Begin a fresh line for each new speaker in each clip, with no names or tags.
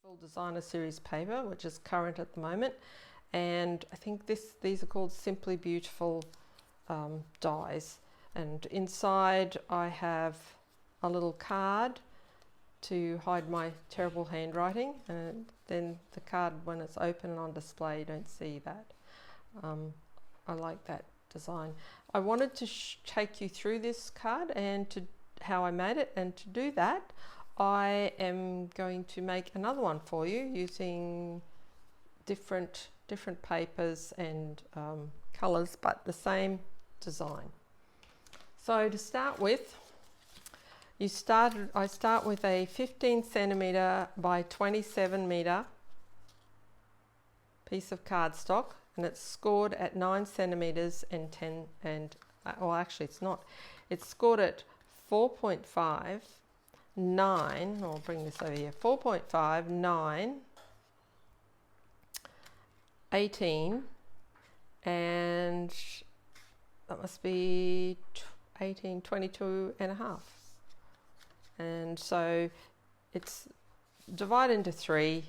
Full Designer Series paper, which is current at the moment, and I think these are called Simply Beautiful dies. And inside I have a little card to hide my terrible handwriting, and then the card, when it's open and on display, you don't see that. I like that design. I wanted to take you through this card and to how I made it, and to do that I am going to make another one for you using different papers and colors, but the same design. So to start with, I start with a 15 centimeter by 27 meter piece of cardstock, and it's scored at 9 centimeters and 10 and well, actually it's not. It's scored at 4.5, 9. I'll bring this over here. 4.5, 9, 18, and that must be 18, 22 and a half. And so it's divided into 3,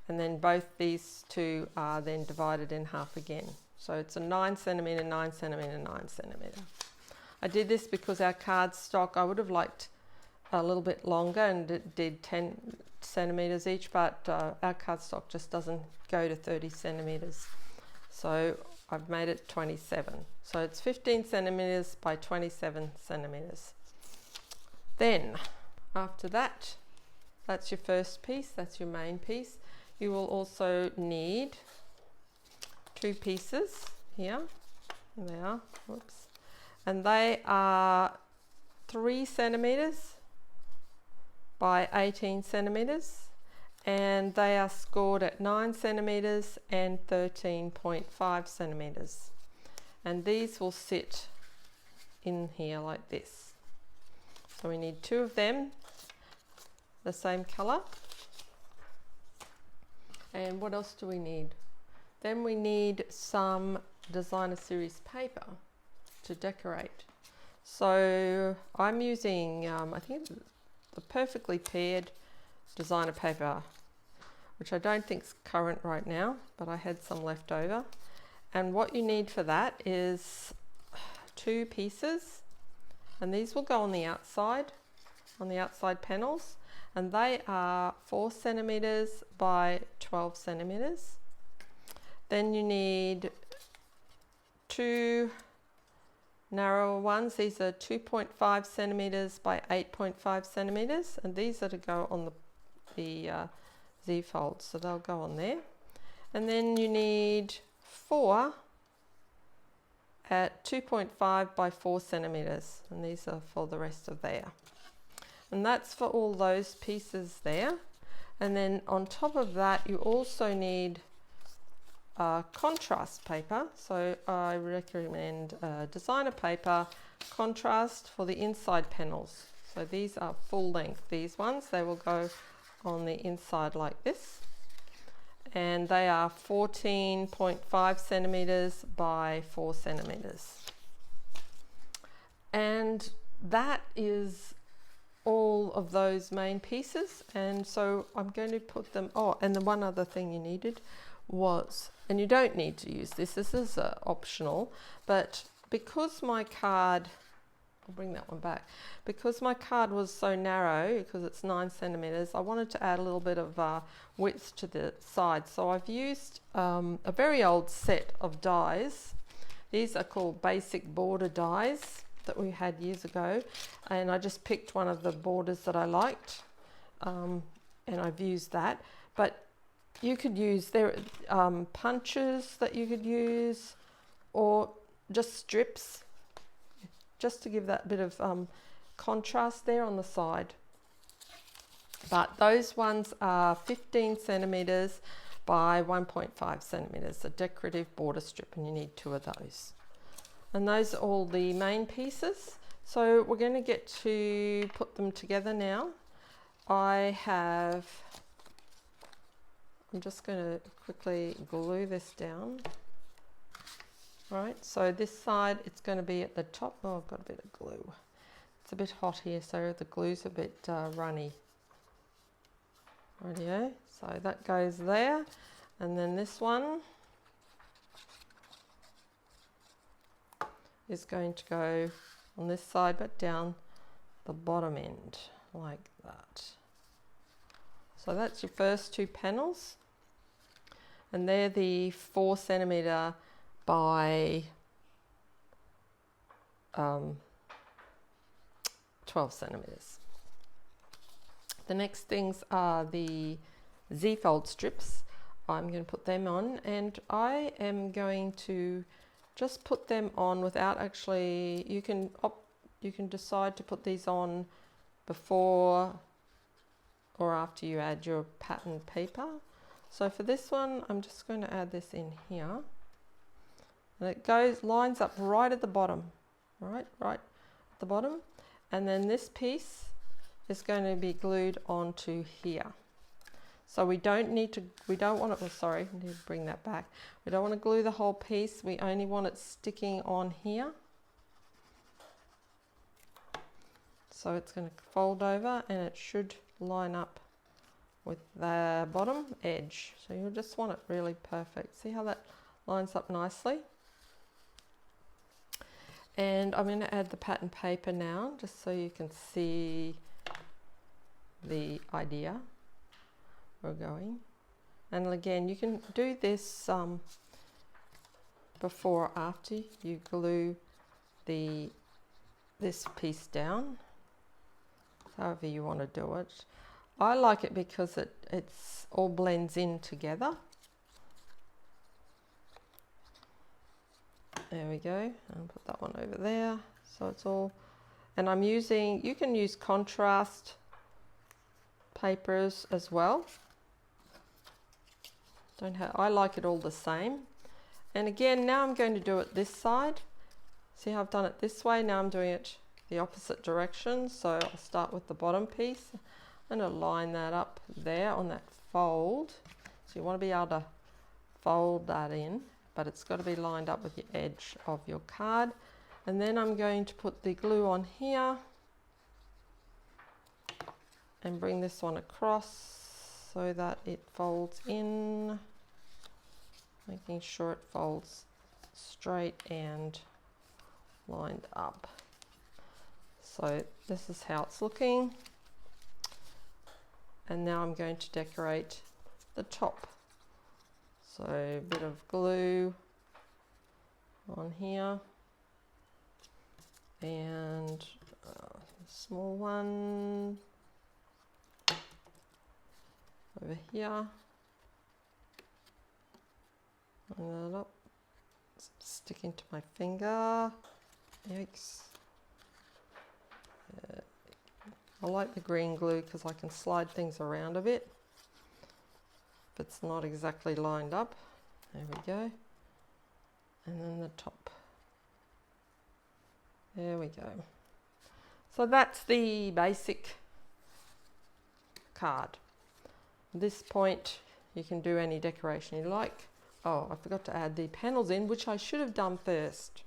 and then both these two are then divided in half again. So it's a 9 centimeter, 9 centimeter, 9 centimeter. I did this because our cardstock, I would have liked a little bit longer, and it did 10 centimeters each, but our cardstock just doesn't go to 30 centimeters. So I've made it 27. So it's 15 centimeters by 27 centimeters. Then after that, that's your first piece, that's your main piece. You will also need 2 pieces here. Here they are. Whoops. And they are 3 centimeters by 18 centimeters, and they are scored at 9 centimeters and 13.5 centimeters. And these will sit in here like this. So we need 2 of them, the same color. And what else do we need? Then we need some Designer Series paper to decorate. So I'm using, I think the perfectly paired designer paper, which I don't think is current right now, but I had some left over. And what you need for that is 2 pieces, and these will go on the outside panels, and they are 4 centimeters by 12 centimeters. Then you need 2 narrower ones. These are 2.5 centimeters by 8.5 centimeters, and these are to go on the Z-fold, so they'll go on there. And then you need 4 at 2.5 by 4 centimeters, and these are for the rest of there. And that's for all those pieces there. And then on top of that, you also need contrast paper. So I recommend designer paper contrast for the inside panels. So these are full length, these ones, they will go on the inside like this, and they are 14.5 centimeters by 4 centimeters. And that is all of those main pieces. And so I'm going to put them, oh, and the one other thing you needed was, and you don't need to use this is optional, but because my card, I'll bring that one back, because my card was so narrow, because it's 9 centimeters, I wanted to add a little bit of width to the side. So I've used a very old set of dies. These are called basic border dies that we had years ago, and I just picked one of the borders that I liked, and I've used that. But you could use there punches that you could use, or just strips, just to give that bit of contrast there on the side. But those ones are 15 centimeters by 1.5 centimeters, a decorative border strip, and you need 2 of those. And those are all the main pieces. So we're going to get to put them together now. I'm just going to quickly glue this down. Right, so this side, it's going to be at the top. Oh, I've got a bit of glue. It's a bit hot here, so the glue's a bit runny. Rightio, so that goes there, and then this one is going to go on this side but down the bottom end like that. So that's your first two panels, and they're the 4 centimetre by 12 centimetres. The next things are the Z-fold strips. I'm going to put them on, and I am going to just put them on without actually, you can decide to put these on before or after you add your pattern paper. So for this one, I'm just going to add this in here, and it lines up right at the bottom, right at the bottom, and then this piece is going to be glued onto here. So we don't want to, sorry, I need to bring that back. We don't want to glue the whole piece, we only want it sticking on here. So it's going to fold over, and it should line up with the bottom edge. So you'll just want it really perfect. See how that lines up nicely? And I'm going to add the pattern paper now, just so you can see the idea we're going. And again, you can do this before or after you glue this piece down, however you want to do it. I like it because it's all blends in together. There we go. I'll put that one over there. So it's all, and I'm using, you can use contrast papers as well. I like it all the same. And again, now I'm going to do it this side. See how I've done it this way? Now I'm doing it the opposite direction. So I'll start with the bottom piece. I'm going to line that up there on that fold. So you want to be able to fold that in, but it's got to be lined up with your edge of your card. And then I'm going to put the glue on here and bring this one across so that it folds in, making sure it folds straight and lined up. So this is how it's looking. And now I'm going to decorate the top. So a bit of glue on here, and a small one over here. Line that up. It's sticking to my finger. Yikes. I like the green glue because I can slide things around a bit if it's not exactly lined up. There we go. And then the top. There we go. So that's the basic card. At this point, you can do any decoration you like. Oh, I forgot to add the panels in, which I should have done first.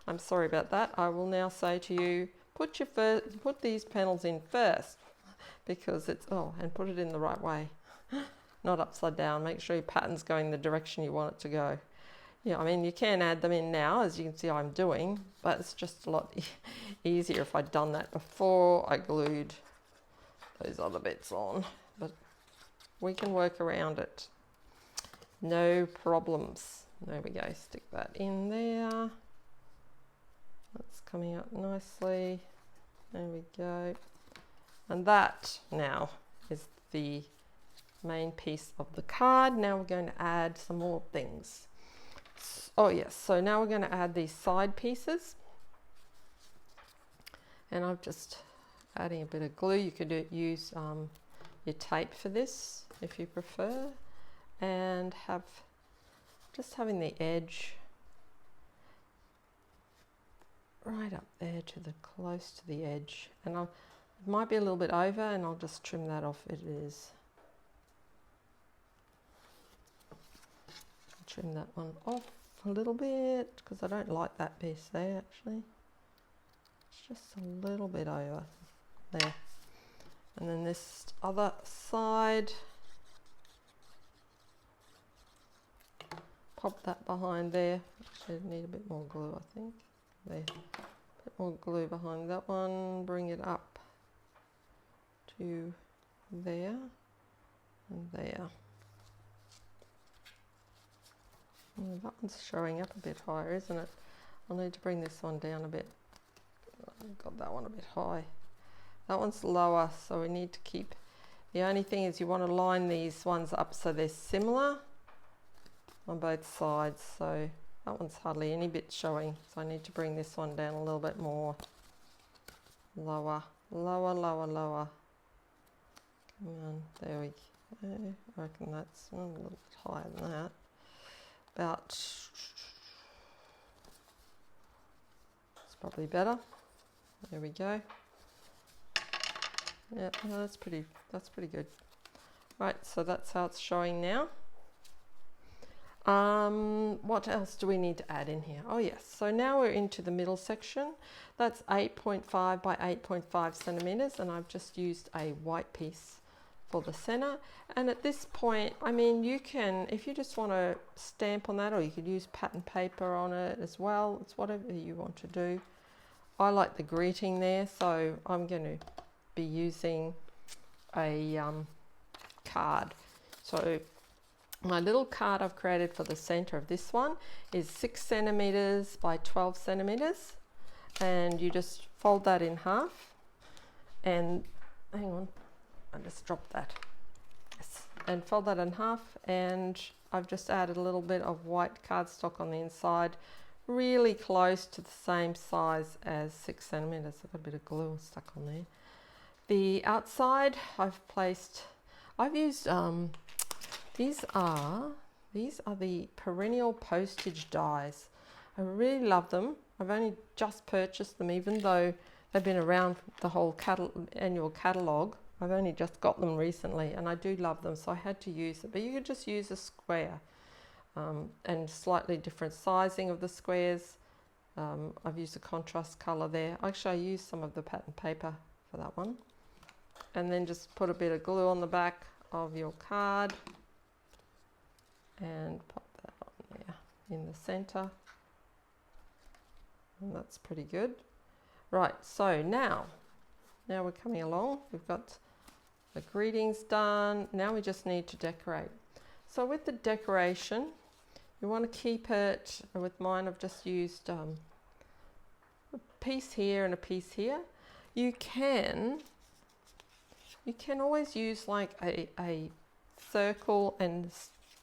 I'm sorry about that. I will now say to you, put these panels in first, because it's, and put it in the right way, not upside down. Make sure your pattern's going the direction you want it to go. Yeah, I mean, you can add them in now, as you can see I'm doing, but it's just a lot easier if I'd done that before I glued those other bits on. But we can work around it. No problems. There we go. Stick that in there. That's coming up nicely. There we go. And that now is the main piece of the card. Now we're going to add some more things. Oh yes, so now we're going to add these side pieces. And I'm just adding a bit of glue. You could use your tape for this if you prefer. And having the edge right up there close to the edge, and it might be a little bit over, and I'll just trim that off. It is. I'll trim that one off a little bit because I don't like that piece there actually. It's just a little bit over there. And then this other side, pop that behind there. Actually, I need a bit more glue, I think. There, a bit more glue behind that one. Bring it up to there and there. Oh, that one's showing up a bit higher, isn't it? I'll need to bring this one down a bit. I've got that one a bit high. That one's lower, so we need to keep, the only thing is you want to line these ones up so they're similar on both sides. So that one's hardly any bit showing, so I need to bring this one down a little bit more. Lower, lower, lower, lower. Come on, there we go. I reckon that's a little bit higher than that. About, it's probably better. There we go. Yeah, no, that's pretty good. Right, so that's how it's showing now. What else do we need to add in here? Oh yes, so now we're into the middle section. That's 8.5 by 8.5 centimeters, and I've just used a white piece for the center. And at this point, I mean, you can, if you just want to stamp on that, or you could use pattern paper on it as well. It's whatever you want to do. I like the greeting there, so I'm going to be using a card. So my little card I've created for the center of this one is 6 centimeters by 12 centimeters, and you just fold that in half, and hang on, I just dropped that. Yes, and fold that in half, and I've just added a little bit of white cardstock on the inside, really close to the same size as 6 centimeters. I've got a bit of glue stuck on there. The outside I've used these are the perennial postage dies. I really love them. I've only just purchased them, even though they've been around the whole annual catalogue. I've only just got them recently, and I do love them, so I had to use it. But you could just use a square, and slightly different sizing of the squares. I've used a contrast colour there. Actually, I used some of the pattern paper for that one. And then just put a bit of glue on the back of your card and pop that on there in the center. And that's pretty good. Right, so now we're coming along. We've got the greetings done. Now we just need to decorate. So with the decoration, you want to keep it, with mine I've just used a piece here and a piece here. You can always use like a circle and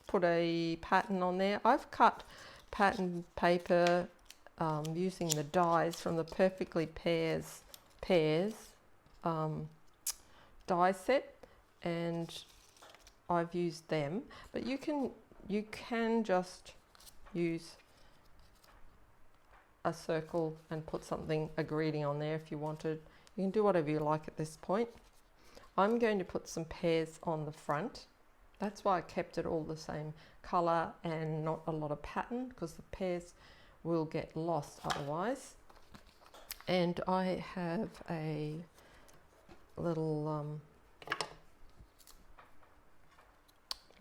put a pattern on there. I've cut pattern paper using the dies from the Perfectly Pairs die set, and I've used them. But you can just use a circle and put a greeting on there if you wanted. You can do whatever you like at this point. I'm going to put some pears on the front. That's why I kept it all the same colour and not a lot of pattern, because the pears will get lost otherwise. And I have a little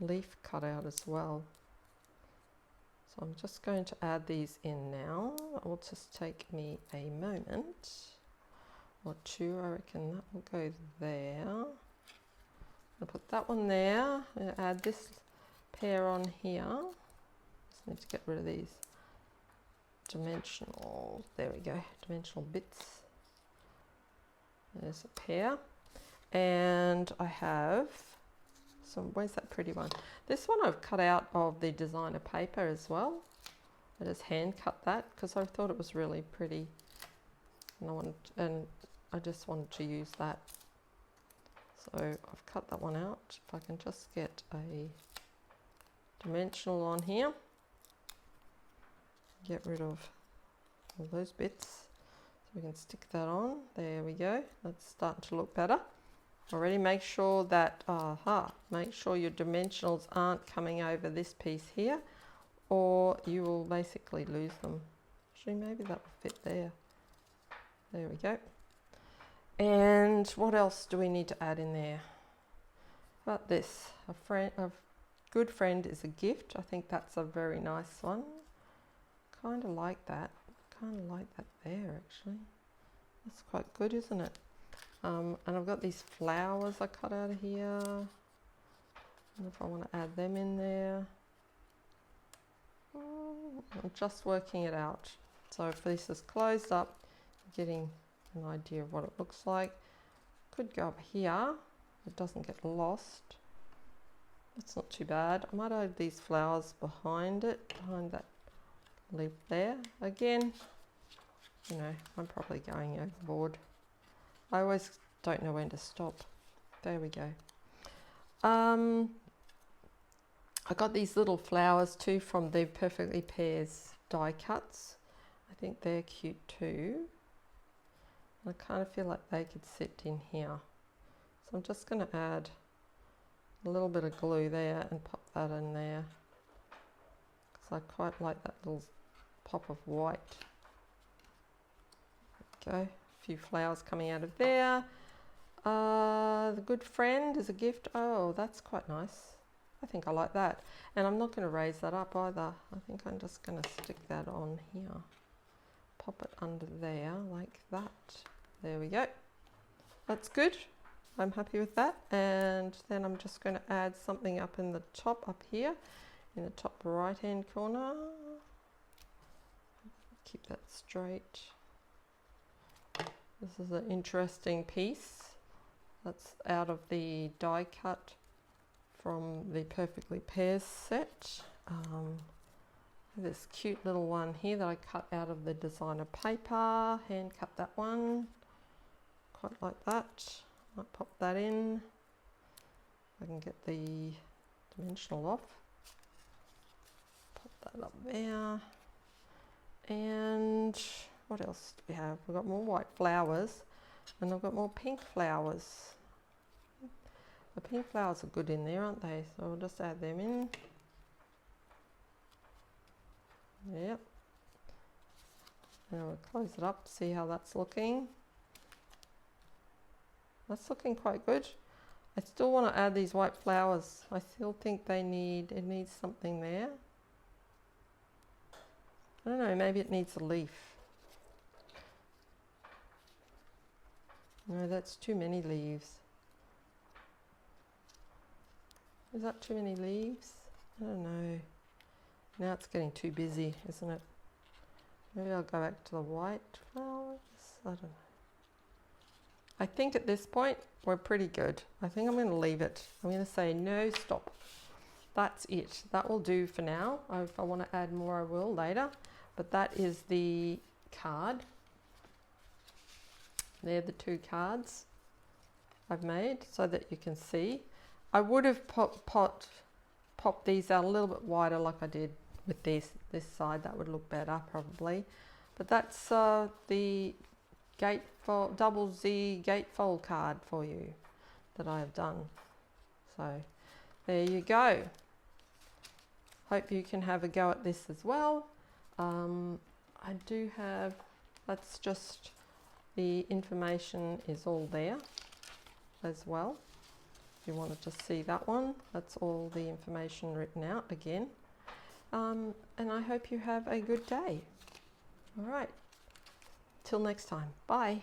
leaf cut out as well. So I'm just going to add these in now. It will just take me a moment or two. I reckon that will go there. I'll put that one there. I'm going to add this pair on here. Just need to get rid of these dimensional, there we go, dimensional bits. There's a pair. And I have some, where's that pretty one? This one I've cut out of the designer paper as well. I just hand cut that because I thought it was really pretty, and I just wanted to use that. So I've cut that one out. If I can just get a dimensional on here, get rid of all those bits, so we can stick that on. There we go. That's starting to look better. Already make sure that, make sure your dimensionals aren't coming over this piece here, or you will basically lose them. Actually, maybe that will fit there. There we go. And what else do we need to add in there? About this, a good friend is a gift. I think that's a very nice one. Kind of like that. Kind of like that there, actually. That's quite good, isn't it? And I've got these flowers I cut out of here. And if I want to add them in there. I'm just working it out. So if this is closed up, getting an idea of what it looks like. Could go up here. It doesn't get lost. That's not too bad. I might add these flowers behind it, behind that leaf there. Again, you know, I'm probably going overboard. I always don't know when to stop. There we go. I got these little flowers too from the Perfectly Pairs die cuts. I think they're cute too. I kind of feel like they could sit in here. So I'm just going to add a little bit of glue there and pop that in there. Because I quite like that little pop of white. There we go. A few flowers coming out of there. The good friend is a gift. Oh, that's quite nice. I think I like that. And I'm not going to raise that up either. I think I'm just going to stick that on here. Pop it under there like that. There we go. That's good. I'm happy with that. And then I'm just going to add something up in the top, up here, in the top right hand corner. Keep that straight. This is an interesting piece. That's out of the die cut from the Perfectly Pairs set. This cute little one here that I cut out of the designer paper. Hand cut that one. Quite like that. Might pop that in. I can get the dimensional off. Pop that up there. And what else do we have? We've got more white flowers and I've got more pink flowers. The pink flowers are good in there, aren't they? So we'll just add them in. Yep. Now we'll close it up, see how that's looking. That's looking quite good. I still want to add these white flowers. I still think it needs something there. I don't know, maybe it needs a leaf. No, that's too many leaves. Is that too many leaves? I don't know. Now it's getting too busy, isn't it? Maybe I'll go back to the white flowers. I don't know. I think at this point we're pretty good. I think I'm going to leave it. I'm going to say no, stop. That's it. That will do for now. If I want to add more, I will later. But that is the card. They're the two cards I've made so that you can see. I would have popped these out a little bit wider like I did with this side. That would look better probably. But that's the Gatefold, double Z Gatefold card for you that I have done. So there you go. Hope you can have a go at this as well. I do have, that's just, the information is all there as well. If you wanted to see that one, that's all the information written out again. And I hope you have a good day. All right. Till next time. Bye.